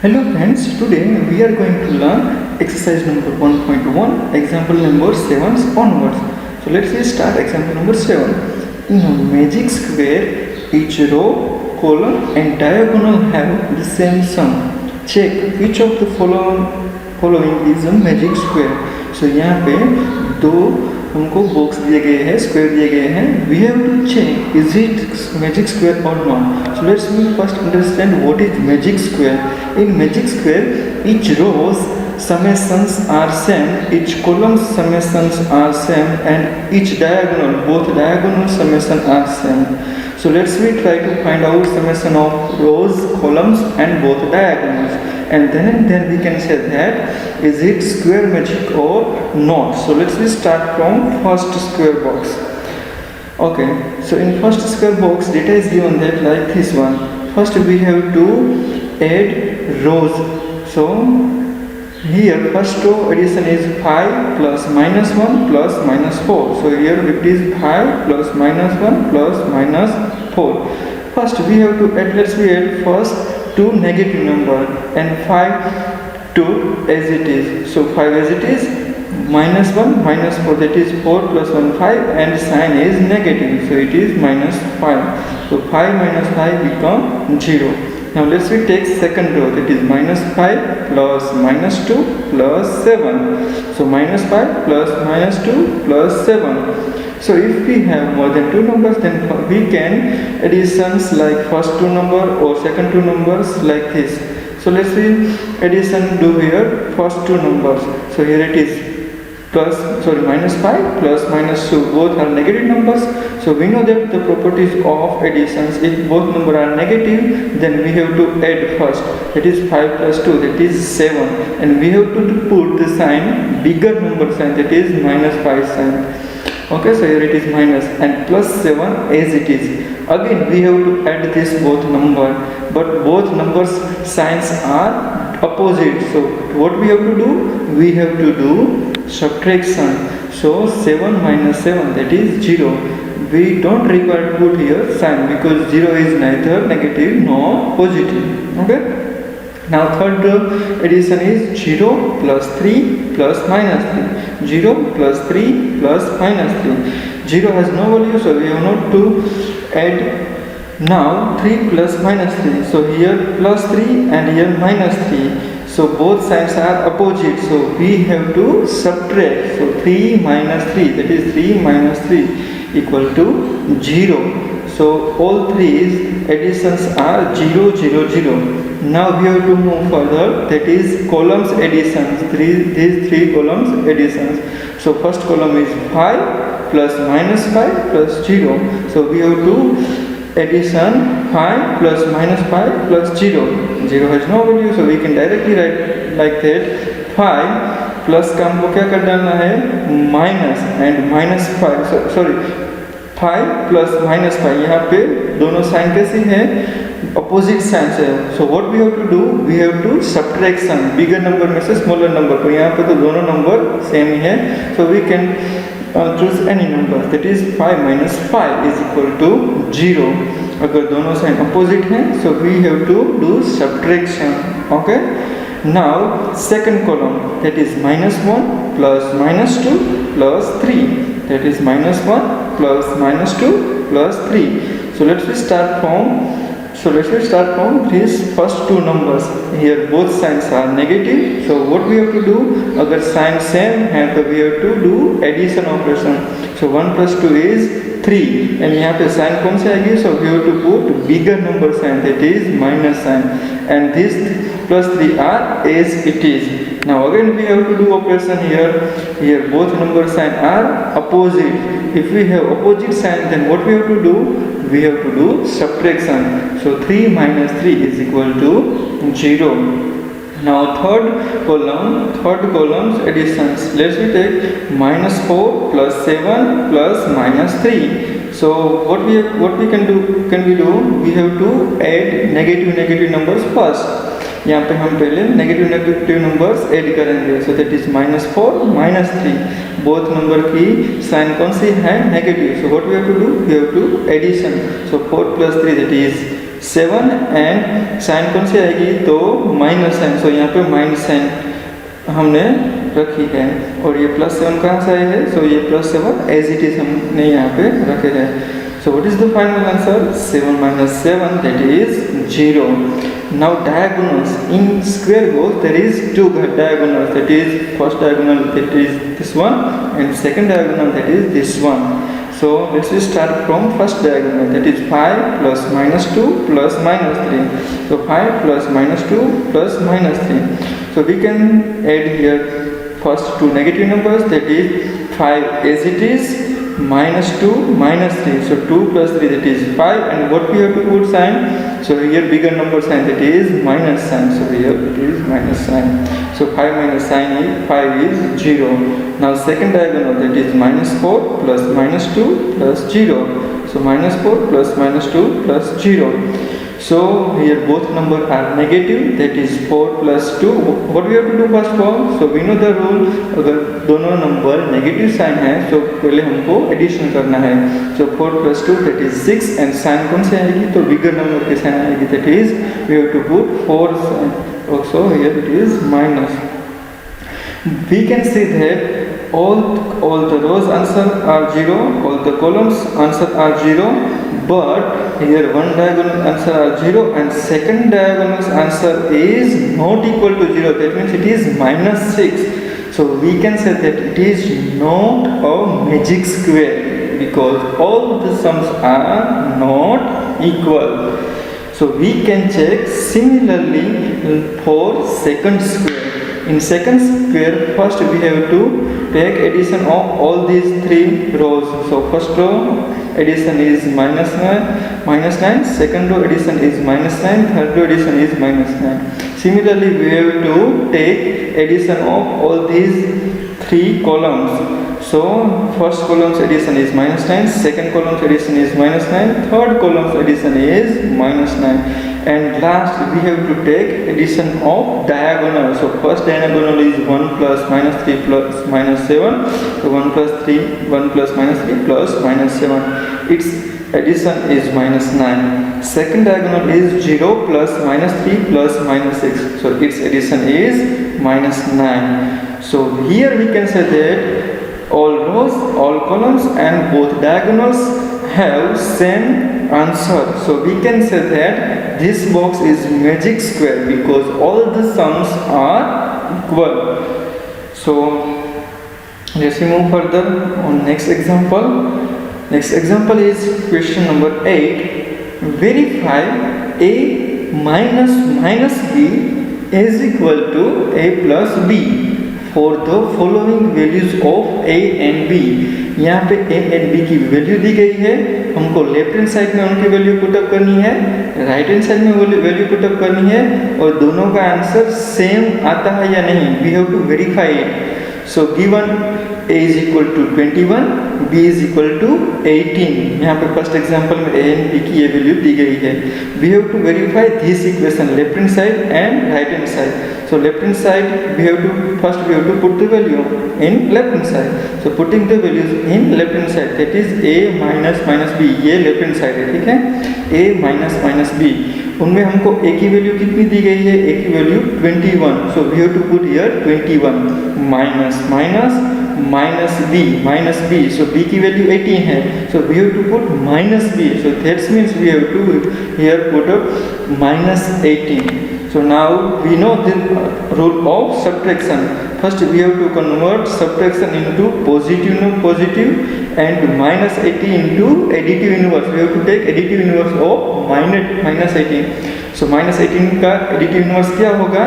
Hello friends, today we are going to learn exercise number 1.1, example number 7 onwards. So let's start example number 7. In a magic square, each row, column and diagonal have the same sum. Check which of the following is a magic square. So यहाँ पे दो हमको box दिए गए हैं, square दिए गए हैं. We have to check is it magic square और not. So let's me first understand what is magic square. In magic square, each rows summations are same, each column summations are same, and each diagonal, both diagonal summation are same. So let's we try to find out summation of rows, columns, and both diagonals, and then we can say that is it square magic or not. So let's we start from first square box. Okay, so in first square box, data is given that like this one. First we have to add rows. So here first row addition is 5 plus minus 1 plus minus 4. So here it is 5 plus minus 1 plus minus 4. First we have to add, let's we add first two negative number and 5 to as it is. So 5 as it is, minus 1 minus 4, that is 4 plus 1 5, and sign is negative, so it is minus 5. So 5 minus 5 become 0. Now let's we take second row, that is minus 5 plus minus 2 plus 7. So minus 5 plus minus 2 plus 7. So if we have more than two numbers, then we can additions like first two number or second two numbers like this. So let's see addition do here first two numbers. So here it is minus 5 plus minus 2, both are negative numbers. So we know that the properties of additions, if both numbers are negative, then we have to add first, that is 5 plus 2, that is 7, and we have to put the sign bigger number sign, that is minus 5 sign. Okay, so here it is minus and plus 7 as it is. Again we have to add this both number, but both numbers signs are opposite. So what we have to do? We have to do subtraction. So 7 minus 7, that is 0. We don't require to put here sign because 0 is neither negative nor positive. Okay. Now third addition is 0 plus 3 plus minus 3. 0 plus 3 plus minus 3. 0 has no value, so we have not to add. Now 3 plus minus 3. So here plus 3 and here minus 3. So both sides are opposite. So we have to subtract. So 3 minus 3, that is 3 minus 3 equal to 0. So all three additions are 0, 0, 0. Now we have to move further, that is columns additions. These three columns additions. So first column is 5 plus minus 5 plus 0. So we have to addition 5 plus minus 5 plus 0. 0 has no value, so we can directly write like that. 5 plus का हमको क्या कर डालना है, minus and minus 5 5 plus minus 5. यहाँ पे दोनों sign कैसी है, अपोजिट साइन है. So what we have to do, we have to subtraction bigger number में से स्मॉलर नंबर को. यहाँ पे तो दोनों नंबर सेम ही है. So we can choose any number, that is 5 minus 5 is equal to 0. अगर दोनों साइन अपोजिट हैं, so we have to do subtraction. Okay. Now second column, that is minus 1 plus minus 2 plus 3, that is minus 1 plus minus 2 plus 3. So let's start from these first two numbers. Here both signs are negative. So what we have to do, अगर sign same है तो we have to do addition operation. So 1 plus 2 is 3, and यहाँ पे sign कौन से आएगी? So we have to put bigger number sign, that is minus sign, and this plus 3 are as it is. Now again we have to do operation here. Here both number sign are opposite. If we have opposite sign, then what we have to do? We have to do subtraction. So 3 minus 3 is equal to 0. Now third columns additions. Let's we take minus 4 plus 7 plus minus 3. So what we can do? We have to add negative numbers first. यहाँ पे हम पहले negative numbers add करेंगे. So that is minus 4 minus 3. Both number की sign कौन सी है, negative. So what we have to do, we have to addition. सो 4 plus 3, that is 7 and sign कौन सी आएगी, तो माइनस साइन। सो यहाँ पे माइनस साइन हमने रखी है और ये +7 कहाँ से आए हैं, सो ये +7 एज इट इज हमने यहाँ पे रखे हैं। So what is the final answer? 7 minus 7, that is 0. Now diagonals. In square goals there is two diagonals, that is first diagonal, that is this one, and second diagonal, that is this one. So let's start from first diagonal, that is 5 plus minus 2 plus minus 3. So 5 plus minus 2 plus minus 3. So we can add here first two negative numbers, that is 5 as it is, minus 2 minus 3. So 2 plus 3, that is 5, and what we have to put sign, so here bigger number sign, that is minus sign. So here it is minus sign. So 5 minus sign is 5 is 0. Now second diagonal, that is minus 4 plus minus 2 plus 0. So minus 4 plus minus 2 plus 0. So here both numbers are negative, that is 4 plus 2. What we have to do first of all, so we know the rule, अगर दोनों number negative sign है तो पहले हमको addition करना है। So 4 plus 2, that is 6, and sign कौन से आएगी, तो बिगर नंबर की साइन आएगी, that is we have to put 4 sign. Also here it is minus. We can say that all the rows answer are 0, all the columns answer are 0, but here one diagonal answer are 0 and second diagonal's answer is not equal to 0, that means it is minus 6. So we can say that it is not a magic square because all the sums are not equal. So we can check similarly for second square. In second square, first we have to take addition of all these three rows. So first row addition is minus 9, second row addition is minus 9, third row addition is minus 9. Similarly, we have to take addition of all these three columns. So first column's addition is minus 9, second column's addition is minus 9, third column's addition is minus 9. And last we have to take addition of diagonal. So first diagonal is 1 plus minus 3 plus minus 7. So 1 plus 3, 1 plus minus 3 plus minus 7. Its addition is minus 9. Second diagonal is 0 plus minus 3 plus minus 6. So its addition is minus 9. So here we can say that all rows, all columns and both diagonals have same answer. So we can say that this box is magic square because all the sums are equal. So let's move further on next example. Next example is question number 8. Verify a minus b is equal to a plus b for the following values of a and b. यहाँ पे a and b की value दी गई है, हमको left hand side में उनकी value put up करनी है, राइट हैंड साइड में वैल्यू पुटअप करनी है और दोनों का आंसर सेम आता है या नहीं, we have to verify it. So given a is equal to 21, b is equal to 18. यहाँ पे फर्स्ट एग्जांपल में a and b की ये वैल्यू दी गई है. We have to verify this equation left hand side and right hand side. So left hand side we have to put the value in left hand side. So putting the values in left hand side, that is a minus b, ये left hand side है, ठीक है. a minus b, उनमें हमको a की value कितनी दी गई है, a की value 21. So we have to put here 21 minus b. So b की वैल्यू 18 है. So we have to put minus b. So that means we have to here put up minus 18. So now we know the rule of subtraction. First we have to convert subtraction into positive and minus 18 into additive inverse. We have to take additive inverse of minus 18. So minus 18 का additive inverse क्या होगा,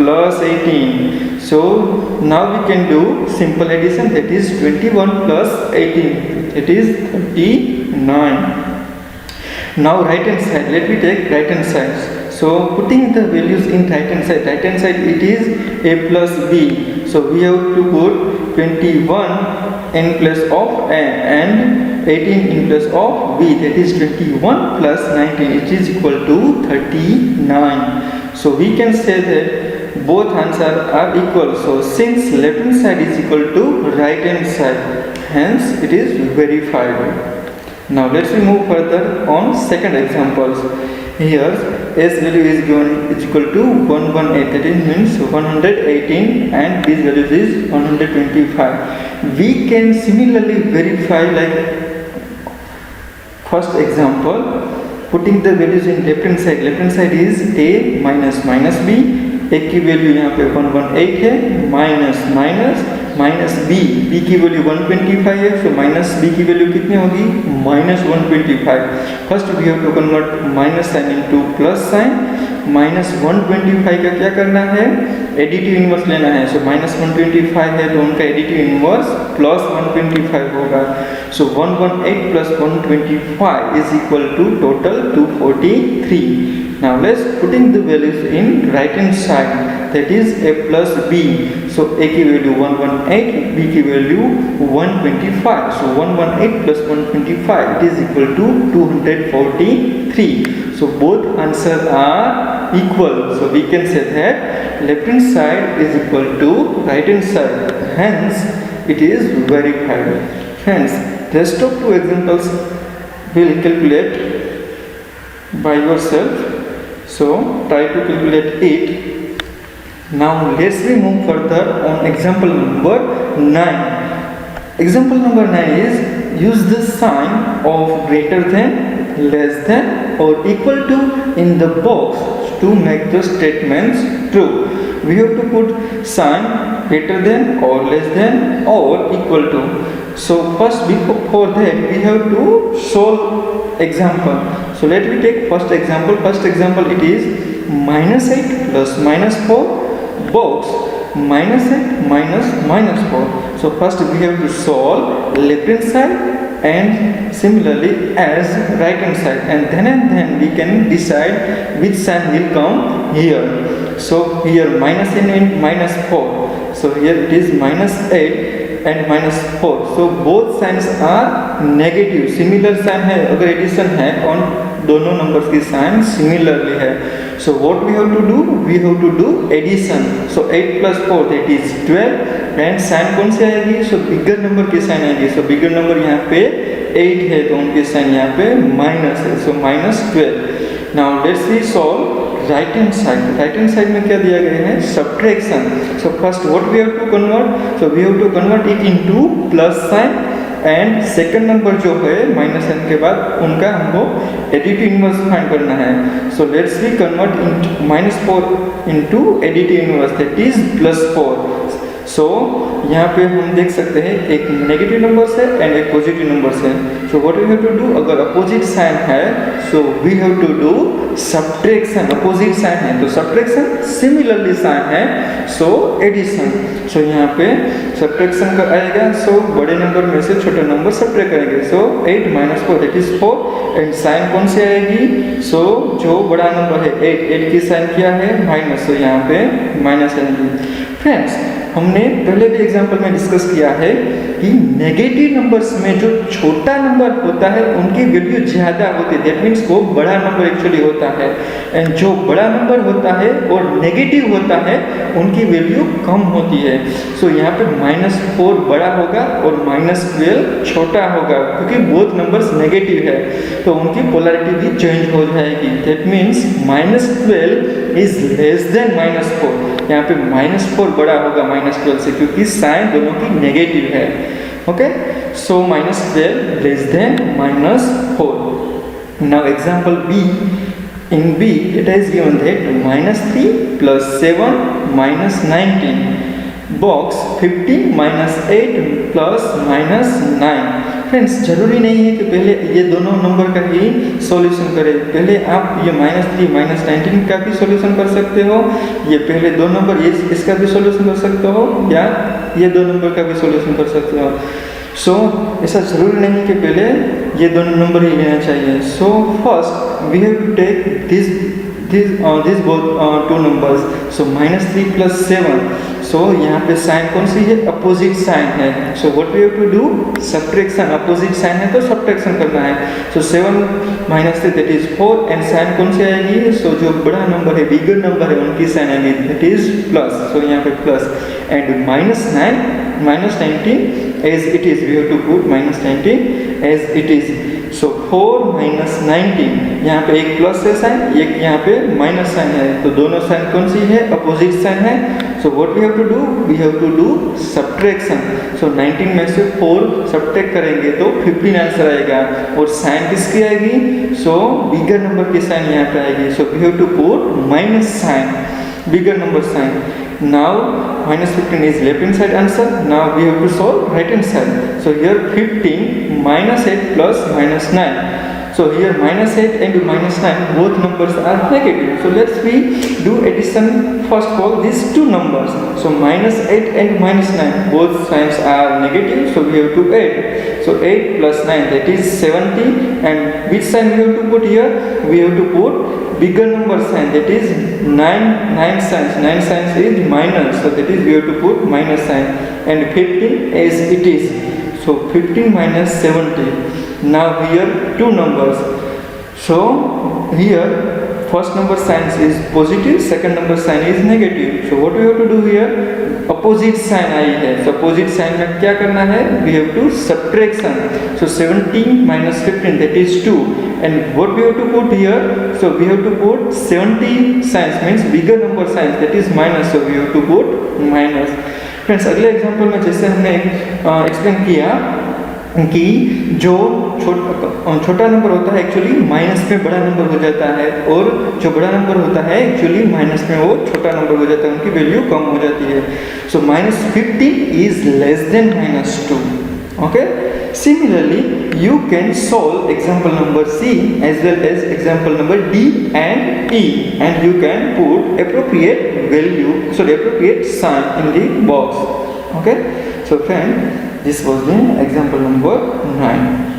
plus 18. So now we can do simple addition, that is 21 plus 18, it is 39. Now right hand side, let me take right hand side. So putting the values in right hand side it is a plus b. So we have to put 21 in place of a and 18 in place of b, that is 21 plus 19, it is equal to 39. So we can say that both answers are equal. So since left hand side is equal to right hand side, hence it is verified. Now let's move further on second examples. here s value is given is equal to 118, that is means 118, and this value is 125. We can similarly verify like first example, putting the values in left hand side is a minus minus b, a की value यहाँ पे 118 है, minus b की value 125 है, so minus b की value कितनी होगी, minus 125. First we have to convert minus sign into plus sign. Minus 125 का क्या करना है, एडिटिव इनवर्स लेना है. सो माइनस 125 है तो उनका एडिटिव इनवर्स प्लस 125 होगा. So 118 plus 125 is equal to total 243. Now let's putting the values in right hand side, that is a plus b. So a की वैल्यू 118, b की value 125. So 118 plus 125 it is equal to 243. So both answers are equal. So we can say that left hand side is equal to right hand side. Hence it is verified. Hence rest of two examples will calculate by yourself. So try to calculate it. Now let's move further on example number 9. Example number 9 is use the sign of greater than, less than or equal to in the box to make the statements true. We have to put sign greater than or less than or equal to. So first before that we have to solve example. So let me take first example. First example it is minus 8 plus minus 4 box minus 8 minus 4. So first we have to solve left hand side and similarly as right hand side, and then we can decide which sign will come here. So here minus 8 and minus 4. So here it is minus 8 and minus 4. So both signs are negative. Similar sign है, अगर addition है और दोनों numbers की sign similarly है. So what we have to do? We have to do addition. So 8 plus 4 that is 12 and sign कौन सी आएगी? So बिगर नंबर की साइन आएगी. So बिगर नंबर यहाँ पे 8 है तो उनकी साइन यहाँ पे माइनस है. So minus 12. Now let's see solve right hand side. Right hand side में क्या दिया गया है? Subtraction. So first what we have to convert? So we have to convert it into plus sign and second number जो है minus sign के बाद उनका हमको एडिटिव इनवर्स फाइंड करना है. So let's see convert into minus 4 into additive inverse that is plus 4. So यहाँ पे हम देख सकते हैं एक नेगेटिव नंबर है एंड एक पॉजिटिव नंबर है. So what we have to do, अगर अपोजिट साइन है so we have to do subtraction. Opposite sign है तो सब्ट्रैक्शन, सिमिलरली साइन है सो एडिशन. सो यहाँ पे सब्ट्रैक्शन का आएगा. सो बड़े नंबर में से छोटे नंबर सब्ट्रैक्ट करेंगे. So 8 minus 4 that is 4 and sign कौन सी आएगी? सो जो बड़ा नंबर है 8 की साइन क्या है? माइनस. तो यहाँ पे माइनस आएगी. फ्रेंड्स हमने पहले भी एग्जाम्पल में डिस्कस किया है कि नेगेटिव नंबर्स में जो छोटा नंबर होता है उनकी वैल्यू ज़्यादा होती है. दैट मीन्स वो बड़ा नंबर एक्चुअली होता है एंड जो बड़ा नंबर होता है और नेगेटिव होता है उनकी वैल्यू कम होती है. सो यहाँ पे माइनस 4 बड़ा होगा और माइनस 12 छोटा होगा क्योंकि बोथ नंबर्स नेगेटिव है तो उनकी पोलैरिटी भी चेंज हो जाएगी. That means minus 12 is less than minus 4. यहाँ पे माइनस 4 बड़ा होगा माइनस 12 से क्योंकि साइन दोनों की नेगेटिव है. Okay, so minus 12 less than minus 4. Now example B. In B it is given that minus 3 plus 7 minus 19 box 15 minus 8 plus minus 9. Friends जरूरी नहीं है कि पहले ये दोनों नंबर का ही सॉल्यूशन करें. पहले आप ये माइनस 3 माइनस 19 का भी सॉल्यूशन कर सकते हो, ये पहले दो नंबर इसका भी सॉल्यूशन कर सकते हो या ये दो नंबर का भी सॉल्यूशन कर सकते हो. सो ऐसा जरूरी नहीं कि पहले ये दोनों नंबर ही लेना चाहिए. So first we have to take this both two numbers. So minus 3 plus 7. सो यहाँ पे साइन कौन सी है? अपोजिट साइन है. So what we have to do? Subtraction. Opposite sign है तो सब्ट्रैक्शन करना है. So 7 minus 3 that is 4 and sign कौन सी आएगी? सो जो बड़ा नंबर है, बिगर नंबर है उनकी साइन आएगी दैट इज प्लस. सो यहाँ पे plus and minus 19 as it is. We have to put minus 19 as it is. So 4 minus 19, यहाँ पे एक प्लस है साइन, एक यहाँ पे माइनस साइन है, तो दोनों साइन कौन सी है? अपोजिट साइन है। So what we have to do? We have to do subtraction. So 19 में से 4 सब्ट्रैक्ट करेंगे तो 15 आंसर आएगा, और साइन किसकी आएगी? सो बिगर नंबर की साइन यहाँ पे आएगी। So we have to put minus sign, bigger number sign. Now minus 15 is left hand side answer. Now we have to solve right hand side. So here 15 minus 8 plus minus 9. So here minus 8 and minus 9 both numbers are negative. So let's we do addition first of all these two numbers. So minus 8 and minus 9 both signs are negative. So we have to add. So 8 plus 9 that is 70. And which sign we have to put here? We have to put bigger number sign, that is 9 signs. 9 signs is minus, so that is we have to put minus sign, and 15 as it is. So 15 minus 70. Now here two numbers. So here first number sign is positive, second number sign is negative. So what we have to do here? Opposite sign आई है, so opposite sign में क्या करना है? We have to subtraction. So 17 minus 15 that is 2. And what we have to put here? So we have to put 70 signs, means bigger number signs, that is minus. So we have to put minus. Friends अगले example में जैसे हमने explain किया कि जो छोटा number होता है एक्चुअली माइनस में बड़ा नंबर हो जाता है, और जो बड़ा नंबर होता है एक्चुअली माइनस में वो छोटा नंबर हो जाता है, उनकी वैल्यू कम हो जाती है। So minus 15 is less than minus 2। Okay, similarly you can solve example number C as well as example number D and E, and you can put appropriate value, appropriate sign in the box. Okay, so friend, this was the example number 9.